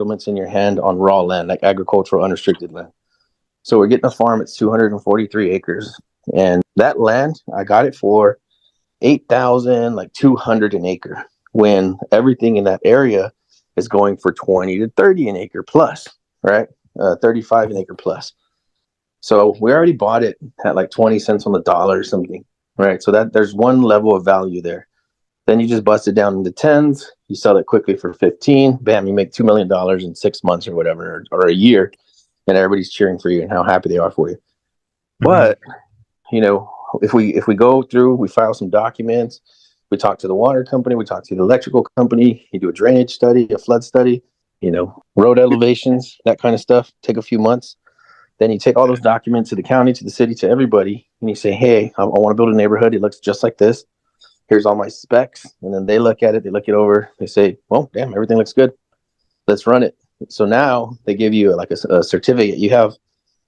entitlements in your hand on raw land, like agricultural unrestricted land. So we're getting a farm. It's 243 acres, and that land I got it for 8,000, like 200 an acre. When everything in that area is going for 20 to 30 an acre plus, right? 35 an acre plus. So we already bought it at like 20 cents on the dollar or something, right? So that there's one level of value there. Then you just bust it down into tens. You sell it quickly for 15. Bam, you make $2 million in 6 months or whatever, or a year, and everybody's cheering for you and how happy they are for you. Mm-hmm. But if we go through, we file some documents, we talk to the water company, we talk to the electrical company, you do a drainage study, a flood study, road elevations, that kind of stuff, take a few months. Then you take all those documents to the county, to the city, to everybody, and you say, hey, I want to build a neighborhood. It looks just like this. Here's all my specs. And then they look at it, they look it over, they say, well, damn, everything looks good. Let's run it. So now they give you like a certificate. You have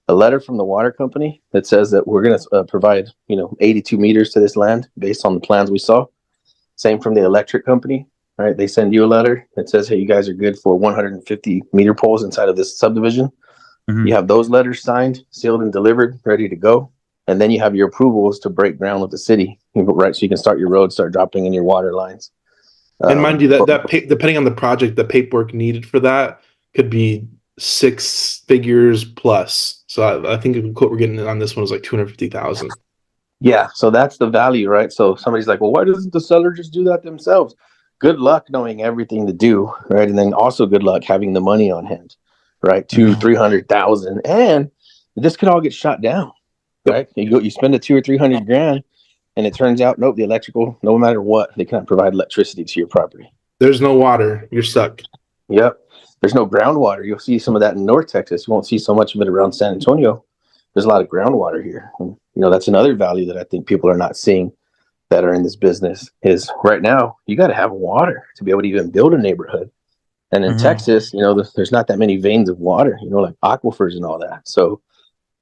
a letter from the water company that says that we're going to provide, 82 meters to this land based on the plans we saw. Same from the electric company, right? They send you a letter that says, hey, you guys are good for 150 meter poles inside of this subdivision. Mm-hmm. You have those letters signed, sealed, and delivered, ready to go. And then you have your approvals to break ground with the city, right? So you can start your road, start dropping in your water lines. And mind you, that depending on the project, the paperwork needed for that could be 6 figures plus. So I think the quote we're getting on this one was like 250,000. Yeah, so that's the value, right? So somebody's like, well, why doesn't the seller just do that themselves? Good luck knowing everything to do, right? And then also good luck having the money on hand, right? 200,000-300,000, and this could all get shot down, right? You spend a 200 or 300 grand, and it turns out, nope, the electrical, no matter what, they cannot provide electricity to your property. There's no water. You're stuck. Yep. There's no groundwater. You'll see some of that in North Texas. You won't see so much of it around San Antonio. There's a lot of groundwater here. And, that's another value that I think people are not seeing that are in this business is right now, you got to have water to be able to even build a neighborhood. And in Texas, there's not that many veins of water, like aquifers and all that. So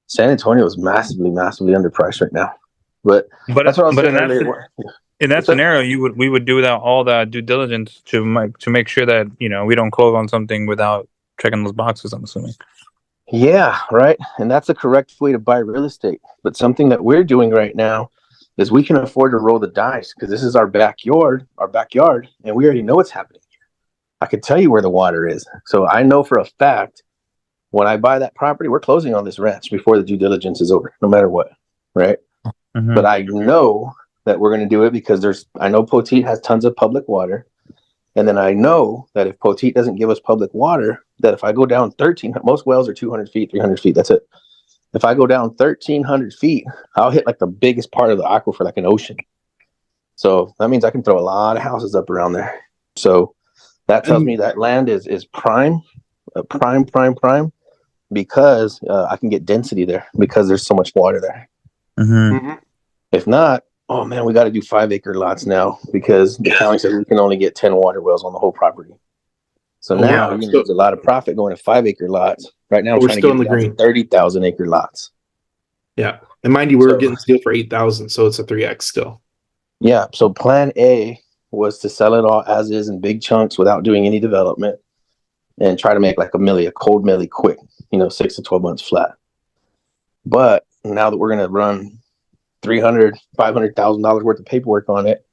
San Antonio is massively, massively underpriced right now. But that's what I was saying earlier. In that scenario, we would do all that due diligence to make sure that we don't close on something without checking those boxes, I'm assuming. Yeah, right. And that's the correct way to buy real estate. But something that we're doing right now is we can afford to roll the dice because this is our backyard, and we already know what's happening here. I can tell you where the water is. So I know for a fact when I buy that property, we're closing on this ranch before the due diligence is over, no matter what, right? Mm-hmm. But I know that we're going to do it because I know Poteet has tons of public water. And then I know that if Poteet doesn't give us public water, that if I go down most wells are 200 feet, 300 feet, that's it. If I go down 1,300 feet, I'll hit like the biggest part of the aquifer, like an ocean. So that means I can throw a lot of houses up around there. So that tells me that land is prime, because I can get density there because there's so much water there. Mm-hmm. Mm-hmm. If not, oh man, we got to do 5-acre lots now because the county says we can only get 10 water wells on the whole property. So now there's a lot of profit going to 5-acre lots. Right now, we're trying to get down to 30,000-acre lots. Yeah, and mind you, we're getting steel for 8,000, so it's a 3x still. Yeah. So Plan A was to sell it all as is in big chunks without doing any development, and try to make like a cold milli quick, 6 to 12 months flat. But now that we're going to run $500,000 worth of paperwork on it,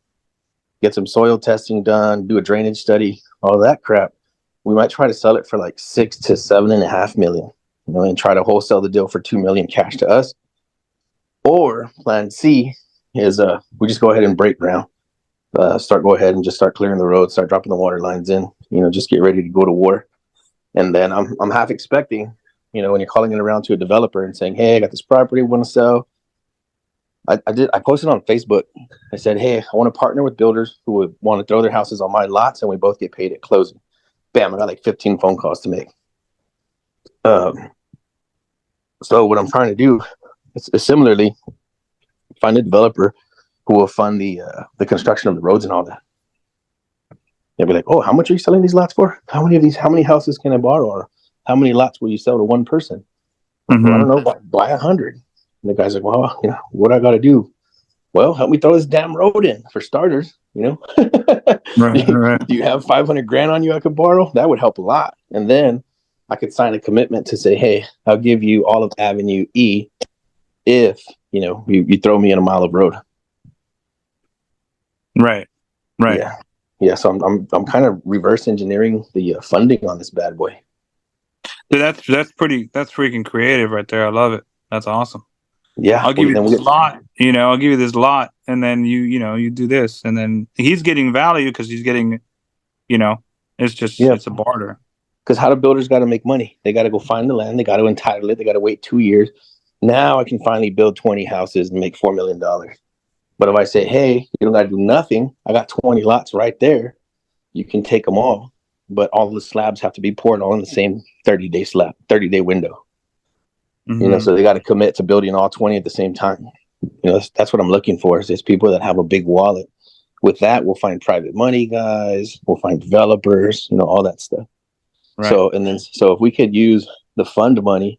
get some soil testing done, do a drainage study, all that crap, we might try to sell it for like 6 to 7.5 million, and try to wholesale the deal for 2 million cash to us. Or Plan C is we just go ahead and break ground, go ahead and just start clearing the road, start dropping the water lines in, just get ready to go to war. And then I'm half expecting, when you're calling it around to a developer and saying, hey, I got this property, want to sell. I posted on Facebook. I said, hey, I want to partner with builders who would want to throw their houses on my lots and we both get paid at closing. Bam, I got like 15 phone calls to make. So what I'm trying to do is similarly find a developer who will fund the construction of the roads and all that. They'll be like, oh, how much are you selling these lots for? How many houses can I borrow? Or how many lots will you sell to one person? Mm-hmm. Well, I don't know, buy 100. And the guy's like, well, what I got to do? Well, help me throw this damn road in for starters. you know. Right. Do you have 500 grand on you I could borrow? That would help a lot. And then I could sign a commitment to say, hey, I'll give you all of Avenue E if, you know, you throw me in a mile of road. Right. Yeah. Yeah. So I'm kind of reverse engineering the funding on this bad boy. Dude, that's freaking creative right there. I love it. That's awesome. Yeah. I'll give you this lot, you know, I'll give you this lot, and then you do this, and then he's getting value because he's getting, you know, it's a barter. Because how do builders got to make money? They got to go find the land. They got to entitle it. They got to wait 2 years. Now I can finally build 20 houses and make $4 million. But if I say, hey, you don't got to do nothing, I got 20 lots right there. You can take them all, but all the slabs have to be poured all in the same 30-day window. Mm-hmm. You know, so they got to commit to building all 20 at the same time. You know, that's what I'm looking for is people that have a big wallet. With that, we'll find private money guys, we'll find developers, you know, all that stuff. Right. So if we could use the fund money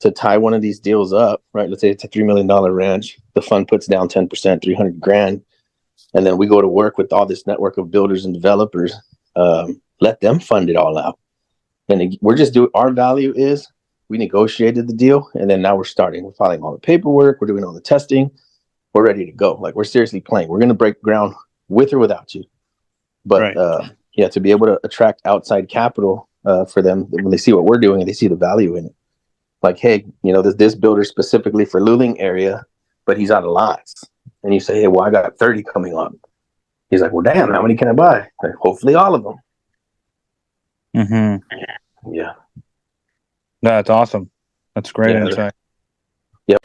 to tie one of these deals up, right? Let's say it's a $3 million ranch. The fund puts down 10%, 300 grand. And then we go to work with all this network of builders and developers. Let them fund it all out. And we're just doing, our value is we negotiated the deal. And then now we're starting. We're filing all the paperwork. We're doing all the testing. We're ready to go. Like we're seriously playing. We're going to break ground with or without you. But yeah, to be able to attract outside capital for them when they see what we're doing and they see the value in it. Like, hey, you know, there's this builder specifically for Luling area, but he's out of lots. And you say, hey, well, I got 30 coming up. He's like, well, damn, how many can I buy? Like, hopefully all of them. Mm-hmm. Yeah. That's awesome. That's great insight. Yep.